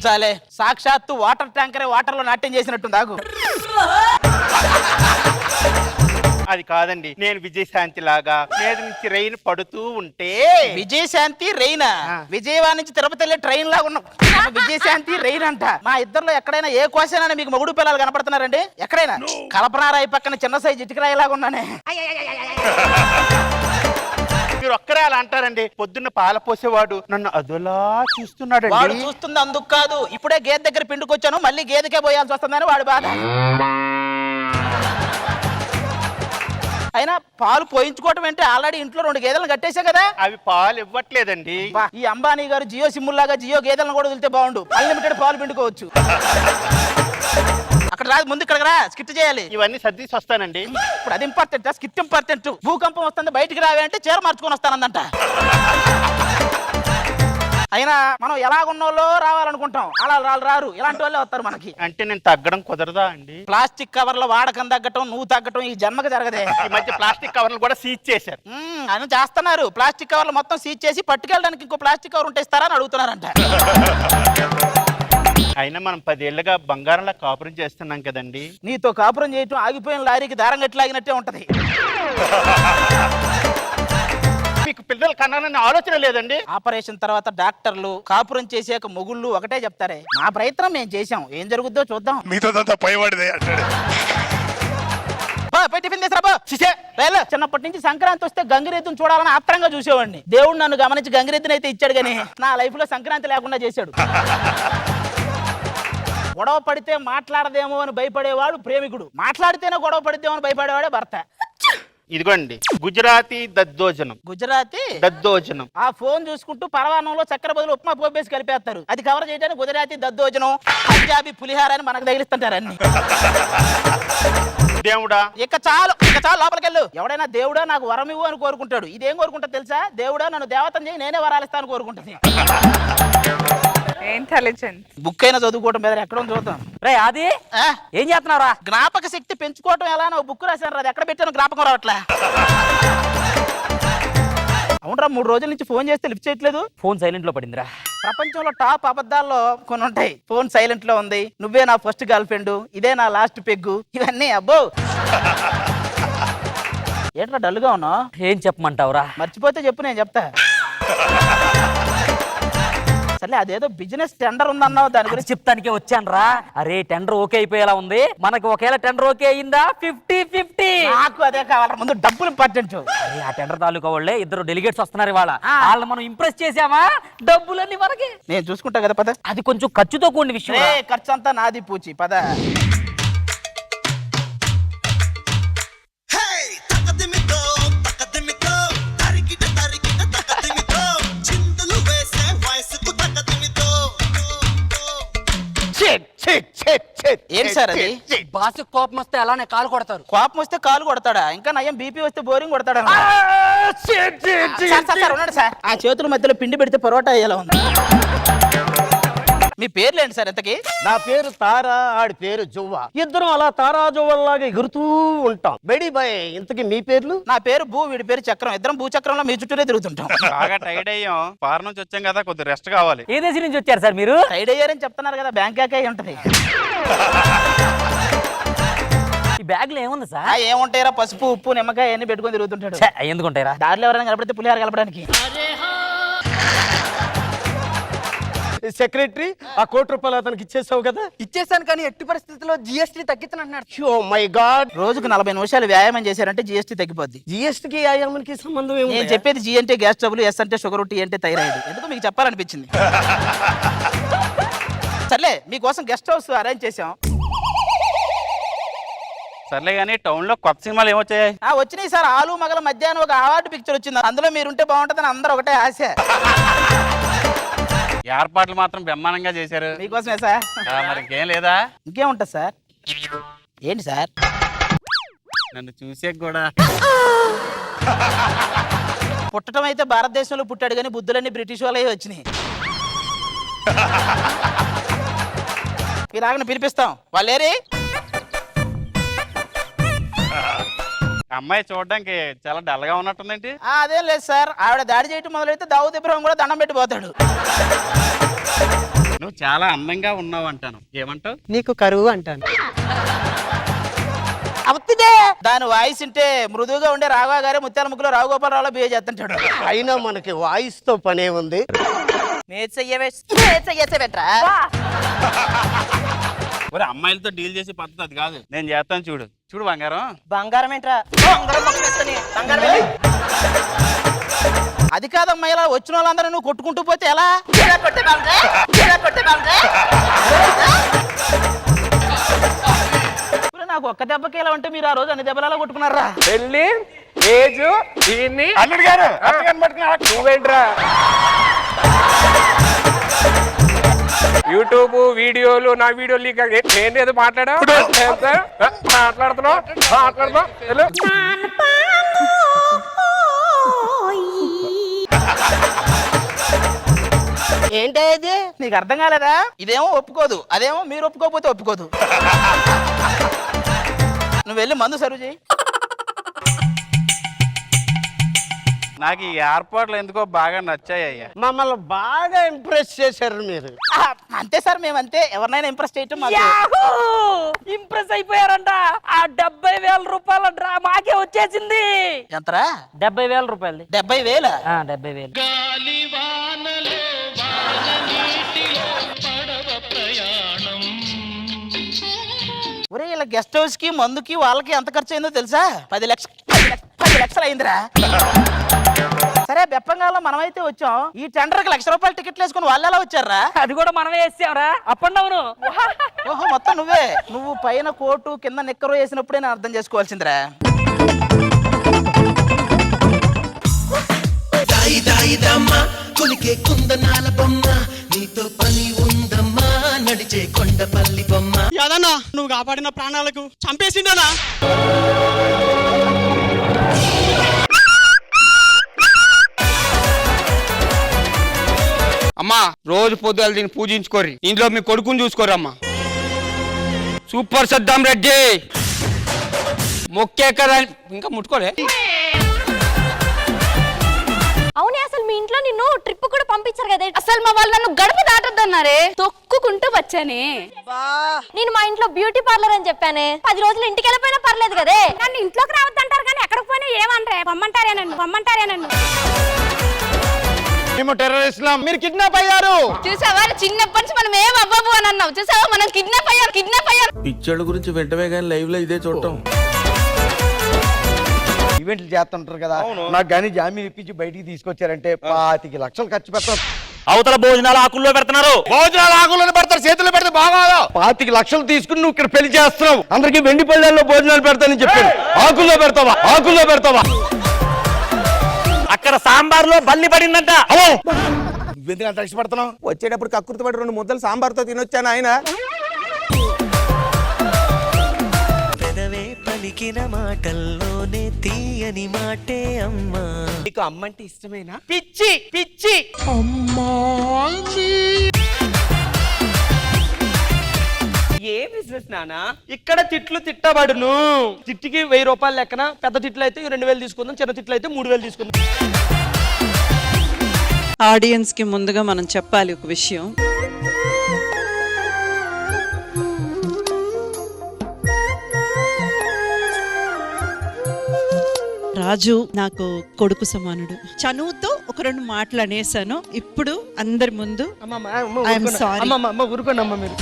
చాలే సాక్షాత్తు water ట్యాంకరే water లో నాట్యం చేసినట్టు దాగు. అది కాదండి, నేను విజయశాంతి లాగా మీద నుంచి రైన్ పడుతూ ఉంటే. విజయశాంతి రైనా? విజయవాడ నుంచి తిరుపతి వెళ్ళే ట్రైన్ లాగా ఉన్నాం. విజయశాంతి రైన్ అంట. మా ఇద్దరులో ఎక్కడైనా ఏ కోసైనా మీకు మొగుడు పిల్లలు కనపడుతున్నారండి? ఎక్కడైనా? కల్పనారాయి పక్కన చిన్న సైజు ఇటుకరాయి లాగా ఉన్నానే. మీరు ఒక్కరే అలా అంటారండి. పొద్దున్న పాల పోసేవాడు నన్ను అదోలా చూస్తున్నాడు. వాడు చూస్తుంది అందుకు కాదు, ఇప్పుడే గేదె దగ్గర పిండుకొచ్చాను, మళ్ళీ గేదెకే పోయాల్సి వస్తుందని వాడు బాధ. అయినా పాలు పోయించుకోవటం అంటే ఆల్రెడీ ఇంట్లో 2 గేదెలను కట్టేసా కదా. అవి పాలు ఇవ్వట్లేదండి. ఈ అంబానీ గారు జియో సిమ్ముల్లాగా జియో గేదెలను కూడా వదిలితే బాగుండు. అన్లిమిటెడ్ పాలు పిండుకోవచ్చు. అక్కడ రాదు, ముందు ఇక్కడ రా, స్కిట్ చేయాలి. ఇవన్నీ సర్దీసి వస్తానండి. ఇప్పుడు అది ఇంపార్టెంట్, స్కిట్ ఇంపార్టెంట్. భూకంపం వస్తుంది బయటికి రావే అంటే చీర మార్చుకొని వస్తానందంట. అయినా మనం ఎలాగున్నోళ్ళో రావాలనుకుంటాం, అలా రారు, ఇలాంటి వాళ్ళే వస్తారు మనకి. అంటే నేను తగ్గడం కుదరదా అండి? ప్లాస్టిక్ కవర్ల వాడకం తగ్గటం, నువ్వు తగ్గటం ఈ జన్మకు జరగదే. ఈ మధ్య ప్లాస్టిక్ కవర్లు కూడా సీజ్ చేశారు. అని చేస్తున్నారు. ప్లాస్టిక్ కవర్లు మొత్తం సీజ్ చేసి పట్టుకెళ్ళడానికి ఇంకో ప్లాస్టిక్ కవర్ ఉంటే ఇస్తారా అని అడుగుతున్నారంట. అయినా మనం 10 ఏళ్లుగా బంగారంలా కాపురం చేస్తున్నాం కదండి. నీతో కాపురం చేయటం ఆగిపోయిన లారీకి దారం గట్లాగినట్టే ఉంటది. మీకు పిల్లలు కన్నానని ఆలోచన లేదండి? ఆపరేషన్ తర్వాత డాక్టర్లు కాపురం చేసాక మొగుళ్ళు ఒకటే చెప్తారే, మా ప్రయత్నం మేము చేసాం, ఏం జరుగుద్దో చూద్దాం. చిన్నప్పటి నుంచి సంక్రాంతి వస్తే గంగిరెద్దును చూడాలని ఆత్రంగా చూసేవాడిని. దేవుడు నన్ను గమనించి గంగిరెద్దుని అయితే ఇచ్చాడు, కానీ నా లైఫ్ లో సంక్రాంతి లేకుండా చేశాడు. గొడవ పడితే మాట్లాడదేమో అని భయపడేవాడు ప్రేమికుడు, మాట్లాడితేనే గొడవ పడితేమో అని భయపడేవాడే భర్త. ఇదిగోండి గుజరాతీ దద్దోజనం. గుజరాతీ దద్దోజనం. ఆ ఫోన్ చూసుకుంటూ పరవానంలో చక్కెర బదులు ఉప్మా పోపేసి కలిపేస్తారు. అది కవర్ చేయడానికి గుజరాతీ దద్దోజనం, పంజాబీ పులిహార అని మనకు తగిలిస్తుంటారు అన్ని. దేవుడా ఇక చాలు లోపలికెళ్ళు. ఎవడైనా దేవుడా నాకు వరం ఇవ్వు అని కోరుకుంటాడు. ఇదేం కోరుకుంటా తెలుసా? దేవుడా నన్ను దేవతం చేయి, నేనే వరాలిస్తాను కోరుకుంటుంది. బుక్ అయినా చదువుకోవటం మీద ఎక్కడ చూద్దాం. రే అది ఏం చేస్తున్నావురా? జ్ఞాపక శక్తి పెంచుకోవటం ఎలా? బుక్ రాశాను రా, ఎక్కడ పెట్టాను జ్ఞాపకం రావట్లే. అవునరా, 3 రోజుల నుంచి ఫోన్ చేస్తే లిఫ్ట్ చేయట్లేదు. ఫోన్ సైలెంట్ లో పడిందిరా. ప్రపంచంలో టాప్ అబద్ధాల్లో కొన్ని ఉంటాయి. ఫోన్ సైలెంట్ లో ఉంది, నువ్వే నా ఫస్ట్ గర్ల్ ఫ్రెండ్, ఇదే నా లాస్ట్ పెగ్గు, ఇవన్నీ అబ్బో. ఏంట్రా డల్గా ఉన్నావు? ఏం చెప్పమంటావురా? మర్చిపోతే చెప్పు, నేను చెప్తా. సరే, అదేదో బిజినెస్ టెండర్ ఉందన్నావు, దాని గురించి చెప్తానికే వచ్చాను రా. అరే టెండర్ ఓకే అయిపోయేలా ఉంది మనకి. ఒకవేళ టెండర్ ఓకే అయిందా 50-50. నాకు అదే కావాలి, ముందు డబ్బులు ఇంపార్టెంట్. ఆ టెండర్ తాలూకా వాళ్ళే 2 డెలిగేట్స్ వస్తున్నారు ఇవాళ. వాళ్ళని మనం ఇంప్రెస్ చేసామా డబ్బులన్నీ మనకి. నేను చూసుకుంటా కదా, పద. అది కొంచెం ఖర్చుతో కూడిన విషయం. ఖర్చు అంతా నాది పూచి, పద. ఏం సార్ అది? బాస్ కోపం వస్తే అలానే కాలు కొడతారు. కోపం వస్తే కాలు కొడతాడా? ఇంకా నయం బీపీ వస్తే బోరింగ్ కొడతాడా? ఉన్నాడు సార్, ఆ చేతుల మధ్యలో పిండి పెడితే పరోటా అయ్యేలా ఉంది. మీ పేర్లేంటి సార్ ఇంతకి? నా పేరు తారా, ఆడి పేరు జువ్వ. ఇద్దరం అలా తారా జువ్వల్లాగా ఎగురుతూ ఉంటాం. బెడీ బాయ్, ఇంతకి మీ పేర్లు? నా పేరు భూ, వీడి పేరు చక్రం. ఇద్దరం భూచక్రంలో మీ చుట్టూనే తిరుగుతుంటాం. బాగా టైర్డ్ అయ్యాం, ఫారెన్ నుంచి వచ్చాం కదా, కొద్దిగా రెస్ట్ కావాలి. ఏ దేశం నుంచి వచ్చారు సార్ మీరు? టైర్డ్ అయ్యారని చెప్తున్నారు కదా, బ్యాంకాక్ అయి ఉంటది. ఈ బ్యాగ్ లో ఏముంది సార్? ఏముంటాయిరా, పసుపు ఉప్పు నిమ్మకాయ అన్ని పెట్టుకొని తిరుగుతుంటాడు. ఎందుకుంటాయిరా? దారిలో ఎవరైనా కనపడితే పులిహార కలపడానికి. సెక్రటరీ, ఆ ₹1 అతనికి ఇచ్చేసావు కదా? ఇచ్చేసాను, కానీ ఎట్టి పరిస్థితుల్లో GST తగ్గిస్తానంటున్నాడు. Oh my god. రోజుకు 40 నిమిషాలు వ్యాయామం చేశారంటే GST తగ్గిపోద్ది. జిఎస్టీకి వ్యాయామానికి సంబంధం ఏముంది? నేను చెప్పేది G అంటే గ్యాస్ ట్రబుల్, S అంటే షుగర్, T అంటే థైరాయిడ్. ఎందుకు మీకు చెప్పాలనిపించింది. సర్లే, మీకోసం గెస్ట్ హౌస్ అరేంజ్ చేసాం. సర్లే కానీ టౌన్ లో కొత్త సినిమాలు ఏమొచ్చాయి? వచ్చినాయి సార్. ఆలు మగల మధ్యాహ్నం ఒక అవార్డు పిక్చర్ వచ్చింది, అందులో మీరుంటే బాగుంటుందని అందరూ ఒకటే ఆశ. ఏర్పాట్లు మాత్రం బ్రహ్మాండంగా చేశారు. మీకోసమే సార్. మరి ఇంకేం లేదా? ఇంకేముంటది సార్? ఏంటి సార్? నన్ను చూసే కూడా. పుట్టడం అయితే భారతదేశంలో పుట్టాడు, కానీ బుద్ధులన్నీ బ్రిటిష్ వాళ్ళే వచ్చినాయి. ఇలాగని పిలిపిస్తాం. వాళ్ళేరి అమ్మాయి చూడడానికి చాలా డల్ గా ఉన్నట్టుందేంటి? అదేం లేదు సార్, ఆవిడ దాడి చేయటం మొదలైతే దావుద్ ఇబ్రహీం కూడా దండం పెట్టిపోతాడు. నువ్వు చాలా అందంగా ఉన్నావు అంటాను. ఏమంటావు? నీకు కరువు అంటాను. అవుతుందే దాని వాయిస్ ఉంటే మృదువుగా ఉండే రాఘవ గారే ముత్యాల ముగ్గులో రావుగోపాలరావులో బిహేవ్ చేస్తుంటాడు. అయినా మనకి వాయిస్ తో పనే ఉంది. ఒరే అమ్మాయిలతో డీల్ చేసే పద్ధతి అది కాదు. నేను చేస్తాను చూడు. చూడు బంగారం. బంగారం ఏంట్రా? బంగారం మొక్క వేసుకొని బంగారం ఏంటి? అది కాదమ్మా, ఇలా వచ్చిన వాళ్ళందరూ నువ్వు కొట్టుకుంటూ పోతే ఎలా? ఇప్పుడు నాకు ఒక్క దెబ్బకి ఎలా ఉంటే మీరు ఆ రోజు అన్ని దెబ్బలలో కొట్టుకున్నారా? పెళ్ళి ఏజ్ దీన్ని అల్లుడు గారు అత్తగారిని పట్టుకుని నువ్వేంట్రా యూట్యూబ్ వీడియోలు నా వీడియోలు నేను ఏదో మాట్లాడుతున్నావు హలో. ఏంటి ఇది నీకు అర్థం కాలేదా? ఇదేమో ఒప్పుకోదు, అదేమో మీరు ఒప్పుకోకపోతే ఒప్పుకోదు. నువ్వు వెళ్ళి మందు సర్వ్ చేయి. నాకు ఈ ఏర్పాట్లు ఎందుకో బాగా నచ్చాయి అయ్యా. మమ్మల్ని బాగా ఇంప్రెస్ చేశారు మీరు. అంతే సార్, మేము అంతే. ఎవరినైనా ఇంప్రెస్ చేయటం మాకు. ఇంప్రెస్ అయిపోయారంట. ఆ 70,000 రూపాయల డ్రా మాకే వచ్చేసింది. ఎంతరా? 70,000 రూపాయలు. 70,000? 70,000. ఒరే ఇలా గెస్ట్ హౌస్ కి మందుకి వాళ్ళకి ఎంత ఖర్చు అయిందో తెలుసా? 10 లక్షలు అయిందిరా. సరే బెప్పంగాలో మనమైతే వచ్చాం. ఈ టెండర్ కి ₹1,00,000 టికెట్లు వేసుకుని వాళ్ళు ఎలా వచ్చారా? అది కూడా మనమే వేసాంరా. Up and down. ఓహో మొత్తం నువ్వే. నువ్వు పైన కోటు కింద నిక్కరు వేసినప్పుడే నేను అర్థం చేసుకోవాల్సిందిరా. కొలికే కుందనాల బొమ్మ నీతో పని ఉందమ్మా నడిచే కొండపల్లి బొమ్మ. యాదన్నా నువ్వు కాపాడిన ప్రాణాలకు చంపేసిండనా? అమ్మా రోజు పొద్దులు దీన్ని పూజించుకోరి. ఇంట్లో మీ కొడుకుని చూసుకోరమ్మా. సూపర్ సద్దాం రెడ్డి మొక్కే కదా ఇంకా ముట్టుకోలే. అవునే అసలు మీ ఇంట్లో నిన్ను ట్రిప్ కూడా పంపించారు కదా, అసలు మా వాళ్ళు నన్ను గడప దాటొద్దన్నారే, తొక్కుకుంటూ వచ్చానే. నేను మా ఇంట్లో బ్యూటీ పార్లర్ అని చెప్పానే, 10 రోజులు ఇంటికి వెళ్ళిపోయినా పర్లేదు కదే. నన్ను ఇంట్లోకి రావద్దంటారు కానీ ఎక్కడికి పోయినా ఏమంటారే, పమ్మంటారే నన్ను. మేము టెర్రరిస్టులం, మీరు కిడ్నాప్ అయ్యారు. చూసావా చిన్నప్పటి నుంచి మనం ఏం అవ్వబు అని అన్నావు. చూసావా మనం కిడ్నాప్ అయ్యారు. పిచ్చోళ్ళ గురించి వెంటనే కానీ లైవ్ లో ఇదే చూడటం. ఈవెంట్లు చేస్తుంటారు కదా, నాకు కానీ జామీన్ ఇప్పించి బయటికి తీసుకొచ్చారంటే 25 లక్షలు ఖర్చు పెడతాం. అవతల భోజనాలు ఆకుల్లో పెడుతున్నారు. భోజనాలు ఆకుల్లో పెడతారు, చేతుల్లో పెడితే బాగా. 25 లక్షలు తీసుకుని నువ్వు ఇక్కడ పెళ్లి చేస్తున్నావు. అందరికి వెండి పళ్ళల్లో భోజనాలు పెడతానని చెప్పాను. ఆకుల్లో పెడతావా? అక్కడ సాంబార్లో బల్లి పడిందంట. నువ్వెందుకు అంత ఇష్టపడుతున్నావు? వచ్చేటప్పుడు కక్కుర్తి పడి 2 ముద్దలు సాంబార్తో తినొచ్చాను ఆయన. పెదవే పలికిన మాటల్లోనే తీయని మాటే అమ్మా. నీకు అమ్మంటే ఇష్టమేనా? పిచ్చి ఏ బిజినెస్ నానా? ఇక్కడ తిట్లు తిట్టబడును. తిట్టికి 1000 రూపాయలు లెక్కన. పెద్ద తిట్లు అయితే 2000 తీసుకుందాం, చిన్న తిట్లు అయితే 3000 తీసుకుందాం. ఆడియన్స్ కి ముందుగా మనం చెప్పాలి ఒక విషయం. రాజు నాకు కొడుకు సమానుడు. చనువుతో ఒక 2 మాటలు అనేసాను. ఇప్పుడు అందరి ముందు ఐఎమ్ సారీ. ఊరుకోండి అమ్మ మీరు.